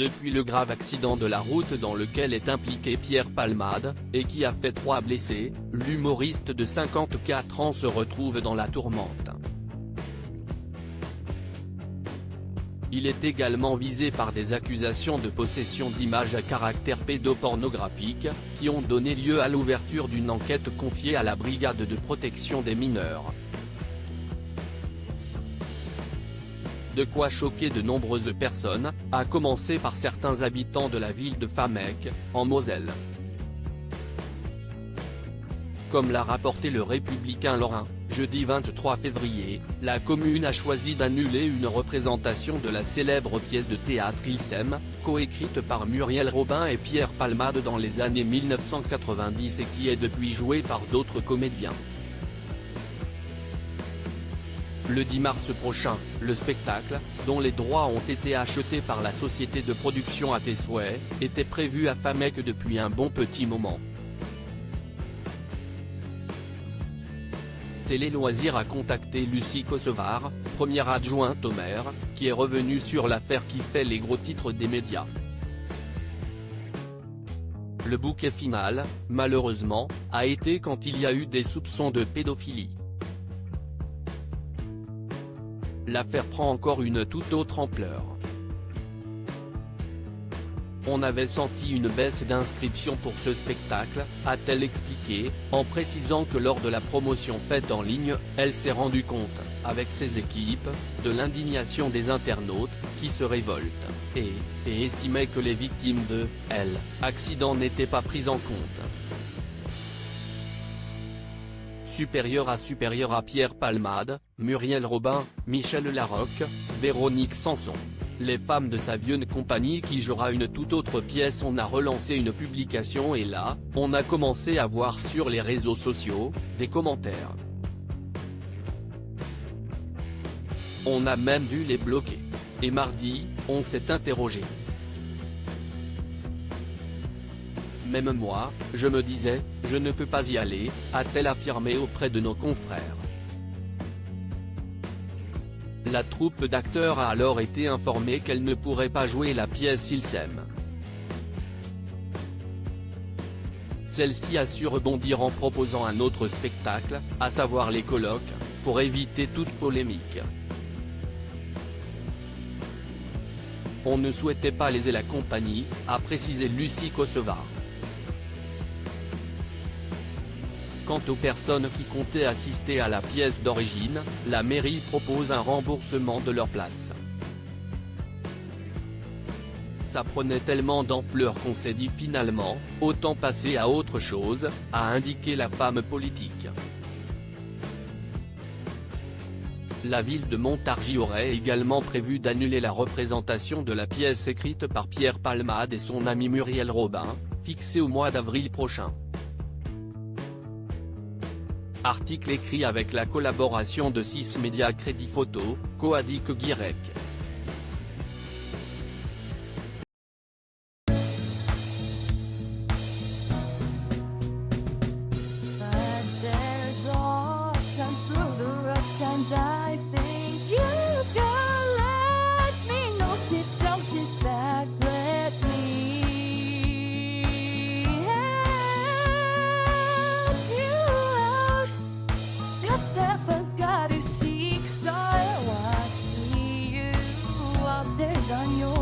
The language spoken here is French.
Depuis le grave accident de la route dans lequel est impliqué Pierre Palmade, et qui a fait 3 blessés, l'humoriste de 54 ans se retrouve dans la tourmente. Il est également visé par des accusations de possession d'images à caractère pédopornographique, qui ont donné lieu à l'ouverture d'une enquête confiée à la Brigade de protection des mineurs. De quoi choquer de nombreuses personnes, à commencer par certains habitants de la ville de Famecques, en Moselle. Comme l'a rapporté le Républicain lorrain, jeudi 23 février, la commune a choisi d'annuler une représentation de la célèbre pièce de théâtre Ils s'aiment, coécrite par Muriel Robin et Pierre Palmade dans les années 1990 et qui est depuis jouée par d'autres comédiens. Le 10 mars prochain, le spectacle, dont les droits ont été achetés par la société de production À tes souhaits, était prévu à Famecques depuis un bon petit moment. Télé Loisirs a contacté Lucie Kosovar, première adjointe au maire, qui est revenue sur l'affaire qui fait les gros titres des médias. Le bouquet final, malheureusement, a été quand il y a eu des soupçons de pédophilie. L'affaire prend encore une toute autre ampleur. On avait senti une baisse d'inscription pour ce spectacle, a-t-elle expliqué, en précisant que lors de la promotion faite en ligne, elle s'est rendue compte, avec ses équipes, de l'indignation des internautes, qui se révoltent, et estimaient que les victimes de accident n'étaient pas prises en compte. Supérieur à Pierre Palmade, Muriel Robin, Michel Larocque, Véronique Sanson. Les femmes de sa vieune compagnie qui jouera une toute autre pièce. On a relancé une publication et là, on a commencé à voir sur les réseaux sociaux, des commentaires. On a même dû les bloquer. Et mardi, on s'est interrogé. Même moi, je me disais, je ne peux pas y aller, a-t-elle affirmé auprès de nos confrères. La troupe d'acteurs a alors été informée qu'elle ne pourrait pas jouer la pièce Ils s'aiment. Celle-ci a su rebondir en proposant un autre spectacle, à savoir Les colloques, pour éviter toute polémique. On ne souhaitait pas léser la compagnie, a précisé Lucie Kosovar. Quant aux personnes qui comptaient assister à la pièce d'origine, la mairie propose un remboursement de leur place. Ça prenait tellement d'ampleur qu'on s'est dit finalement, autant passer à autre chose, a indiqué la femme politique. La ville de Montargis aurait également prévu d'annuler la représentation de la pièce écrite par Pierre Palmade et son ami Muriel Robin, fixée au mois d'avril prochain. Article écrit avec la collaboration de 6 médias Crédit Photo, Coadic Guirec. On your